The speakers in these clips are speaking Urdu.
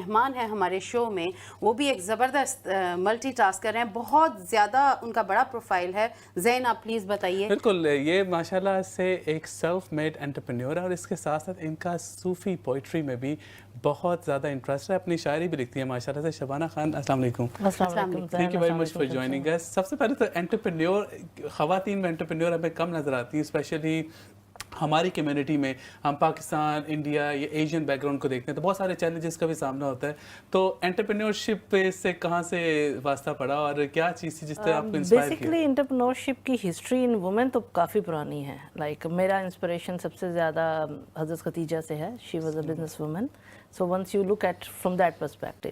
مہمان ہیں ہمارے شو میں وہ بھی ایک زبردست ملٹی ٹاسکر ہیں, بہت زیادہ ان کا بڑا پروفائل ہے. زین آپ پلیز بتائیے. بالکل, یہ ماشاءاللہ سے ایک سیلف میڈ انٹرپرینیور ہے اور اس کے ساتھ ساتھ ان کا صوفی پوئٹری میں بھی بہت زیادہ انٹرسٹ ہے. اپنی شاعری بھی لکھتی ہیں ماشاءاللہ سے. شبانہ خان السلام علیکم. السلام علیکم. Thank you very much for joining us. سب سے پہلے تو انٹرپرینیور, خواتین میں انٹرپرینیور ہمیں کم نظر آتی ہیں, اسپیشلی ہماری کمیونٹی میں. ہم پاکستان, انڈیا یا ایشین بیک گراؤنڈ کو دیکھتے ہیں تو بہت سارے چیلنجز کا بھی سامنا ہوتا ہے. تو انٹرپرینیورشپ سے کہاں سے واسطہ پڑا اور کیا چیز تھی جس طرح آپ کو انسپائر کیا؟ بیسکلی انٹرپرینورشپ کی ہسٹری ان وومن تو کافی پرانی ہے. لائک میرا انسپریشن سب سے زیادہ حضرت خدیجہ سے ہے. She was a business woman. So once you look at from that perspective.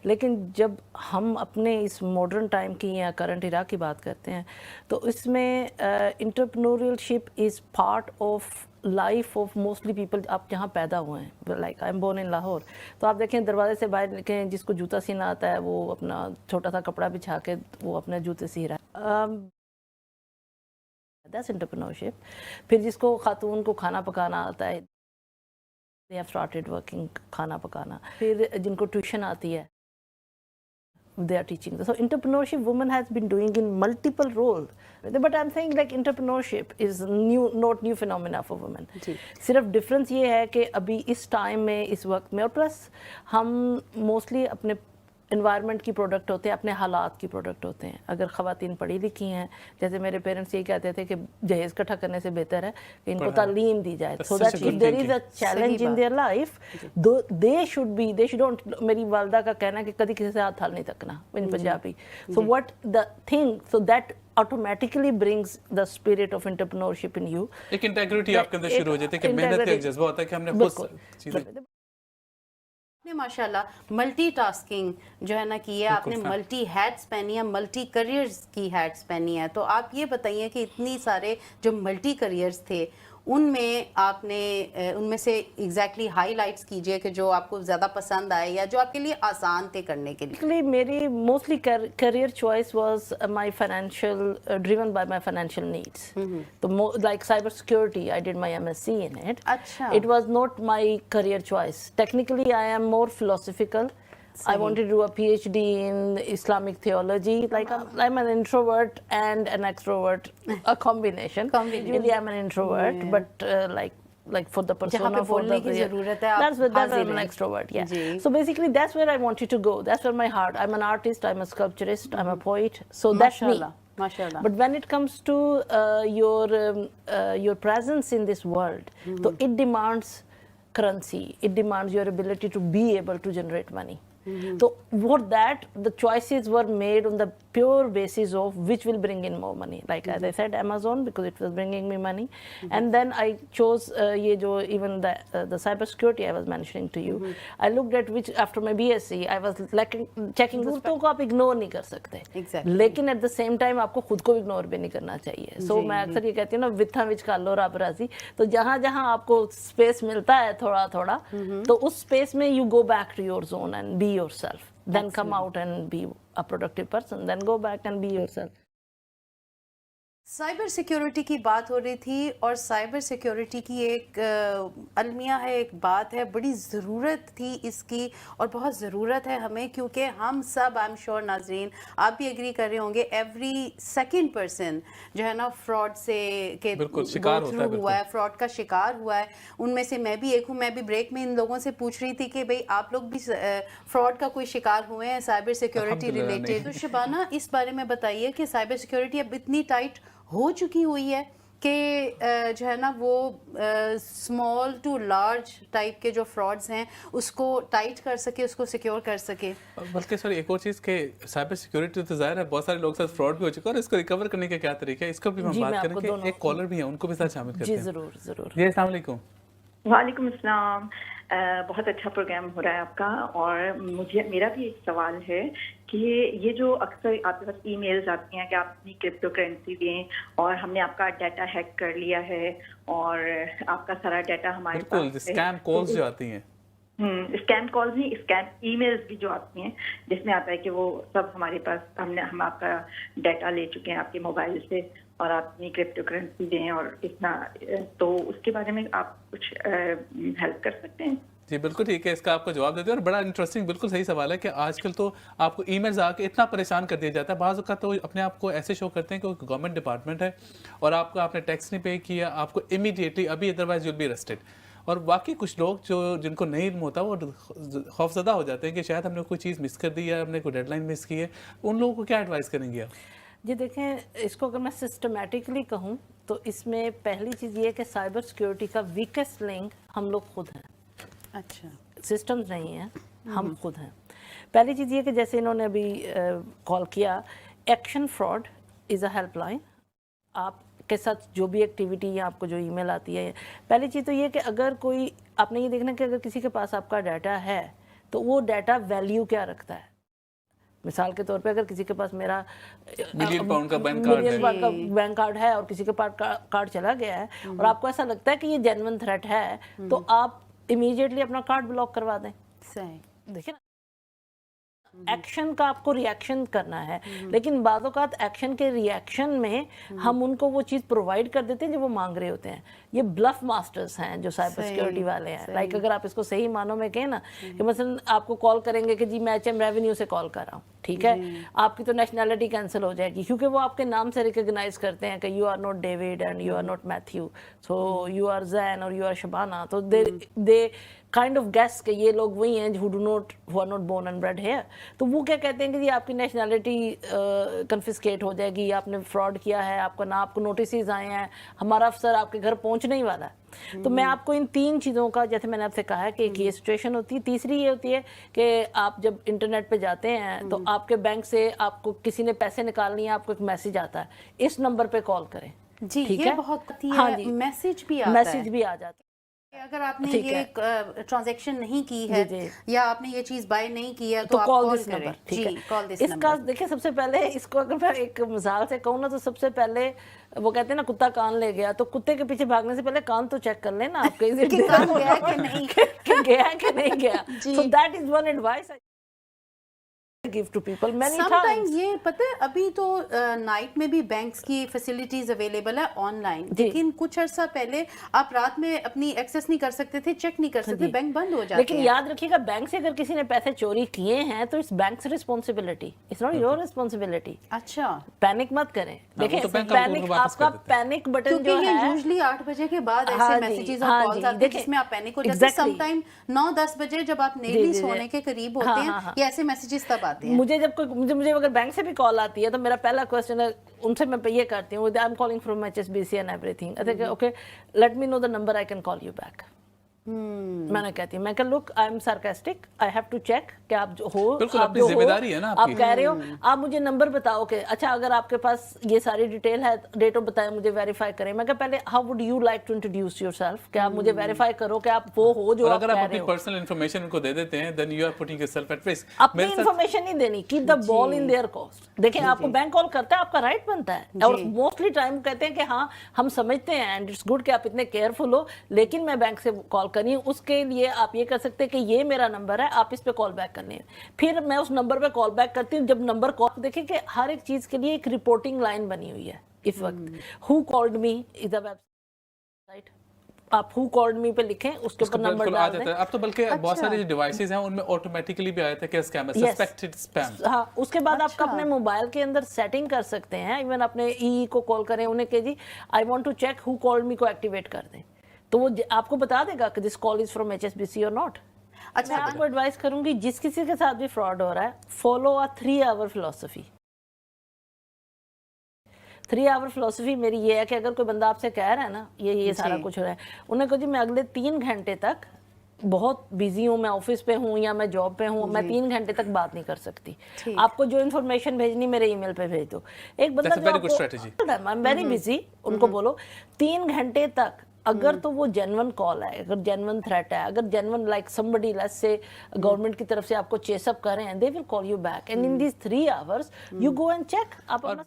لیکن جب ہم اپنے اس ماڈرن ٹائم کی یا کرنٹ ایرا کی بات کرتے ہیں تو اس میں entrepreneurship is part of life of mostly people. آپ جہاں پیدا ہوئے ہیں, like I am born in Lahore, تو آپ دیکھیں دروازے سے باہر نکلیں, جس کو جوتا سینا آتا ہے وہ اپنا چھوٹا سا کپڑا بچھا کے وہ اپنے جوتے سی رہا ہے. That's entrepreneurship. پھر جس کو خاتون کو کھانا پکانا آتا ہے, they have started working کھانا پکانا. پھر جن کو ٹیوشن آتی ہے they are teaching. So entrepreneurship woman has been doing in multiple roles. But I'm saying like entrepreneurship is new, not new phenomena for women. صرف ڈفرینس یہ ہے کہ ابھی اس ٹائم میں, اس وقت میں, اور پلس ہم موسٹلی اپنے انوائرمنٹ کی پروڈکٹ ہوتے ہیں, اپنے حالات کی پروڈکٹ ہوتے ہیں. اگر خواتین پڑھی لکھی ہیں, جیسے میرے پیرنٹس یہ کہتے تھے کہ جہیز کٹھا کرنے سے بہتر ہے کہ ان کو تعلیم دی جائے, so that if there is a challenge in their life they should be, they shouldn't. میری والدہ کا کہنا ہے کہ کبھی کسی سے ہاتھ نہیں تکنا in Punjabi. So what the thing, so that automatically brings the spirit of entrepreneurship in you. ایک انٹیگریٹی آپ کے اندر شروع ہو جاتی ہے کہ محنت کا ایک جذبہ ہوتا ہے کہ ہم نے خود چیزیں. نے ماشاءاللہ ملٹی ٹاسکنگ جو ہے نا کی ہے, آپ نے ملٹی ہیٹس پہنی ہے, ملٹی کریئرز کی ہیٹس پہنی ہے. تو آپ یہ بتائیے کہ اتنی سارے جو ملٹی کریئرز تھے ان میں آپ نے ان میں سے ایگزیکٹلی ہائی لائٹس کیجئے کہ جو آپ کو زیادہ پسند آئے یا جو آپ کے لیے آسان تھے کرنے کے لیے. میری mostly career choice was my financial, driven by my financial needs. تو like cyber security, I did my MSc in it. It was not my career choice. Technically I am more philosophical. I wanted to do a PhD in Islamic theology. Like I'm an introvert and an extrovert, a combination. Really, I'm an introvert, but like for the persona, for the that's I'm an extrovert. Yeah. So basically, that's where I wanted to go. That's where my heart. I'm an artist. I'm a sculpturist. I'm a poet. So that's me. MashaAllah. But when it comes to your presence in this world, so it demands currency. It demands your ability to be able to generate money. So for that, the choices were made on the pure basis of which will bring in more money. Like as I said, Amazon, because it was bringing me money. And then I chose even the cyber security I was mentioning to you. I looked at which after my BSc, I was checking ضرورتوں کو آپ اگنور نہیں کر سکتے, لیکن at the same time آپ کو خود کو اگنور بھی نہیں کرنا چاہیے. سو میں اکثر یہ کہتی ہوں نا, وتھا وچ کر لو رب راضی. تو جہاں جہاں آپ کو اسپیس ملتا ہے تھوڑا تھوڑا, تو اس اسپیس میں you go back to your zone and be yourself. Then come out and be a productive person. Then go back and be yourself. Cyber security کی بات ہو رہی تھی, اور سائبر سیکیورٹی کی ایک المیہ ہے, ایک بات ہے, بڑی ضرورت تھی اس کی, اور بہت ضرورت ہے ہمیں, کیونکہ ہم سب, آئی ایم شیور ناظرین آپ بھی ایگری کر رہے ہوں گے, ایوری سیکنڈ پرسن جو ہے نا فراڈ سے شکار ہوا ہے, فراڈ کا شکار ہوا ہے. ان میں سے میں بھی ایک ہوں. میں بھی بریک میں ان لوگوں سے پوچھ رہی تھی کہ بھئی آپ لوگ بھی فراڈ کا کوئی شکار ہوئے ہیں سائبر سیکیورٹی ریلیٹڈ. تو شبانہ اس بارے میں بتائیے کہ سائبر سیکیورٹی اب اتنی ٹائٹ ہو چکی ہوئی ہے کہ جو ہے نا وہ اسمال ٹو لارج ٹائپ کے جو فراڈز ہیں اس کو ٹائٹ کر سکے, اس کو سیکیور کر سکے. بلکہ سر ایک اور چیز کہ سائبر سیکیورٹی تو ظاہر ہے بہت سارے لوگ ساتھ فراڈ بھی ہو چکا ہے, اور اس کو ریکور کرنے کا کیا طریقہ ہے, اس کو بھی ہم بات کریں کہ ایک کالر بھی ہے, ان کو بھی ساتھ شامل کرتے ہیں. جی ضرور ضرور. جی السلام علیکم. وعلیکم السلام. بہت اچھا پروگرام ہو رہا ہے آپ کا, اور میرا بھی ایک سوال ہے کہ یہ جو اکثر آپ کے پاس ای میلز آتی ہیں کہ آپ اپنی کرپٹو کرنسی دیں اور ہم نے آپ کا ڈیٹا ہیک کر لیا ہے اور آپ کا سارا ڈیٹا ہمارے پاس, بالکل اسکیم کالز جو آتی ہیں, اسکیم کالز نہیں, اسکیم ای میلز بھی جو آتی ہیں جس میں آتا ہے کہ وہ سب ہمارے پاس, ہم آپ کا ڈیٹا لے چکے ہیں آپ کے موبائل سے اور آپ اپنی کرپٹو کرنسی دیں اور اتنا, تو اس کے بارے میں آپ کچھ ہیلپ کر سکتے ہیں؟ جی بالکل ٹھیک ہے, اس کا آپ کو جواب دیتے ہیں, اور بڑا انٹرسٹنگ بالکل صحیح سوال ہے کہ آج کل تو آپ کو ای میلز آ کے اتنا پریشان کر دیا جاتا ہے, بعض اوقات تو اپنے آپ کو ایسے شو کرتے ہیں کہ وہ گورنمنٹ ڈپارٹمنٹ ہے اور آپ نے ٹیکس نہیں پے کیا, آپ کو امیڈیٹلی ابھی otherwise you will be arrested. اور واقعی کچھ لوگ جن کو نہیں علم ہوتا وہ خوف زدہ ہو جاتے ہیں کہ شاید ہم نے کوئی چیز مس کر دی ہے, ہم نے کوئی ڈیڈ لائن مس کی ہے. ان لوگوں کو کیا ایڈوائز کریں گے آپ؟ جی دیکھیں, اس کو اگر میں سسٹمیٹکلی کہوں تو اس میں پہلی چیز یہ ہے کہ سائبر سیکیورٹی کا ویکسٹ لنک ہم لوگ خود ہیں. اچھا, سسٹمز نہیں ہیں, ہم خود ہیں. پہلی چیز یہ کہ جیسے انہوں نے ابھی کال کیا, action fraud is a help line. آپ کے ساتھ جو بھی ایکٹیویٹی یا آپ کو جو ای میل آتی ہے, پہلی چیز تو یہ کہ اگر کوئی, آپ نے یہ دیکھنا کہ اگر کسی کے پاس آپ کا ڈیٹا ہے تو وہ ڈیٹا ویلیو کیا رکھتا ہے. مثال کے طور پہ اگر کسی کے پاس میرا ملین پاؤنڈ کا بینک کارڈ ہے اور کسی کے پاس کارڈ چلا گیا ہے اور آپ کو ایسا لگتا ہے کہ یہ جینون تھریٹ ہے, تو آپ امیڈیٹلی اپنا کارڈ بلاک کروا دیں. صحیح. دیکھیں نا, ایکشن کا آپ کو ریئیکشن کرنا ہے, لیکن بعض اوقات ایکشن کے ریئیکشن میں ہم ان کو وہ چیز پرووائڈ کر دیتے ہیں جو وہ مانگ رہے ہوتے ہیں. یہ بلف ماسٹرز ہیں جو سائبر سیکیورٹی والے ہیں. لائک اگر آپ اس کو صحیح معنوں میں کہیں نا کہ مثلا آپ کو کال کریں گے کہ جی میں HM ریونیو سے کال کر رہا ہوں, ٹھیک ہے, آپ کی تو نیشنلٹی کینسل ہو جائے گی کیونکہ وہ آپ کے نام سے ریکگنائز کرتے ہیں کہ you are not David and you are not Matthew, so you are Zain اور یو آر شبانہ. تو دے کائنڈ آف گیس کہ یہ لوگ وہی ہیں who are not born and bred here. تو وہ کیا کہتے ہیں کہ جی آپ کی نیشنلٹی کنفسکیٹ ہو جائے گی, آپ نے فراڈ کیا ہے, آپ کو نوٹسز آئے ہیں, ہمارا افسر آپ کے گھر پہنچنے ہی والا ہے. تو میں آپ کو ان 3 چیزوں کا, جیسے میں نے آپ سے کہا کہ ایک یہ سچویشن ہوتی ہے, تیسری یہ ہوتی ہے کہ آپ جب انٹرنیٹ پہ جاتے ہیں تو آپ کے بینک سے آپ کو کسی نے پیسے نکالنی ہے, آپ کو ایک میسج آتا ہے, اس نمبر پہ کال کریں. جی ٹھیک یہ ہے, بہت ہاں جی, میسج بھی آتا ہے, میسج بھی آ جاتا ہے. اگر آپ نے یہ ٹرانزیکشن نہیں کی ہے یا آپ نے یہ چیز بائی نہیں کی ہے تو آپ کال کال دس کریں. نمبر. ٹھیک ہے, کال دس اس کا نمبر. دیکھیں سب سے پہلے اس کو اگر میں ایک مثال سے کہوں نا تو سب سے پہلے وہ کہتے ہیں نا کتا کان لے گیا, تو کتے کے پیچھے بھاگنے سے پہلے کان تو چیک کر لیں نا آپ کے کہ کان گیا کہ نہیں, کہ گیا کہ نہیں گیا. So that is one advice I give to people many times. Sometimes یہ پتہ ہے ابھی تو نائٹ میں بھی بینکس کی فیسلٹیز اویلیبل ہے آن لائن, لیکن کچھ عرصہ پہلے آپ رات میں اپنی ایکسیس نہیں کر سکتے تھے, چیک نہیں کر سکتے, بینک بند ہو جاتے ہیں. لیکن یاد رکھیے گا بینک سے اگر کسی نے پیسے چوری کیے ہیں تو it's bank's responsibility, it's not your responsibility. اچھا, پینک مت کریں. دیکھیں پینک, آپ کا پینک بٹن جو ہے یوزلی 8 بجے کے بعد ایسے میسیجز اور کالز آتے ہیں جس میں آپ پینک ہو جاتے ہیں. سم ٹائم 9-10 بجے جب آپ نیلی سونے کے قریب ہوتے ہیں یہ ایسے میسیجز تب آتے ہیں. مجھے جب مجھے اگر بینک سے بھی کال آتی ہے تو میرا پہلا کوسچن ہے ان سے, میں یہ کرتی ہوں, I am calling from HSBC and everything. Okay let me know the number, I can call you back. میں نے کہتی ہوں, میں کہ look I am sarcastic, I have to check کہ آپ جو ہو, آپ کہہ رہے ہو, آپ مجھے نمبر بتاؤ کہ اچھا اگر آپ کے پاس یہ ساری ڈیٹیل ہے, ڈیٹ آف بتائیں, مجھے ویریفائی کریں. میں کہ پہلے how would you like to introduce yourself, کہ آپ مجھے ویریفائی کرو کہ آپ وہ ہو جو آپ کہہ رہے ہو. اگر آپ اپنی پرسنل انفارمیشن ان کو دے دیتے ہیں then you are putting yourself at risk. اپنی انفارمیشن نہیں دینی, keep the ball in their court. دیکھیں آپ کو بینک کال کرتا ہے, آپ کا رائٹ بنتا ہے, اور موسٹلی ٹائم کہتے ہیں کہ ہاں ہم سمجھتے ہیں اینڈ اٹس گڈ کہ آپ اتنے کیئرفل ہو, لیکن میں بینک سے کال کرنی ہوں, اس کے لیے آپ یہ کر سکتے ہیں کہ یہ میرا نمبر ہے, آپ اس پہ کال بیک کرنی ہے. پھر میں اس نمبر پہ کال بیک کرتی ہوں. جب نمبر کال, دیکھیں کہ ہر ایک چیز کے لیے ایک رپورٹنگ لائن بنی ہوئی ہے اس وقت. Who called me is a website, آپ ہو کالڈ می پہ لکھیں, اس کے اوپر نمبر ڈال دیں. اب تو بلکہ بہت سارے ڈیوائسز ہیں ان میں آٹومیٹکلی بھی آتا ہے کہ اسکیمر سسپیکٹڈ اسپیم. ہاں, اس کے بعد آپ اپنے موبائل کے اندر سیٹنگ کر سکتے ہیں, ایون اپنے ای کو کال کریں, انہیں کہ جی I want to check who called me کو ایکٹیویٹ کر دیں, تو وہ آپ کو بتا دے گا کہ دس کال از فرام HSBC اور ناٹ. اچھا, میں آپ کو ایڈوائز کروں گی جس کسی کے ساتھ بھی فراڈ ہو رہا ہے, follow a 3 hour philosophy. 3 hour philosophy میری یہ ہے کہ اگر کوئی بندہ آپ سے کہہ رہا ہے نا یہ سارا کچھ ہو رہا ہے, انہیں کہو جی میں اگلے 3 گھنٹے تک بہت بیزی ہوں, میں آفس پہ ہوں یا میں جاب پہ ہوں, میں 3 گھنٹے تک بات نہیں کر سکتی, آپ کو جو انفارمیشن بھیجنی میرے ای میل پہ بھیج دو. ایک بندہ جو آپ کو آئی ایم ویری بزی, ان کو بولو 3 گھنٹے تک, اگر تو وہ جینون کال ہے, اگر جینون تھریٹ ہے, اگر genuine like somebody let's say government کی طرف سے آپ کو چیس اپ کر رہے ہیں, they will call you back and in these 3 hours you go and check. آپ اپنا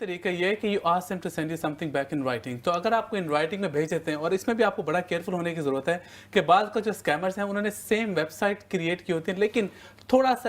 طریقہ یہ ہے کہ you ask them to send you something back in writing. تو اگر آپ کو ان رائٹنگ میں بھیج دیتے ہیں, اور اس میں بھی آپ کو بڑا کیئرفل ہونے کی ضرورت ہے کہ بعض کا جو اسکیمرز ہیں انہوں نے سیم ویب سائٹ کریٹ کی ہوتی ہے لیکن تھوڑا سا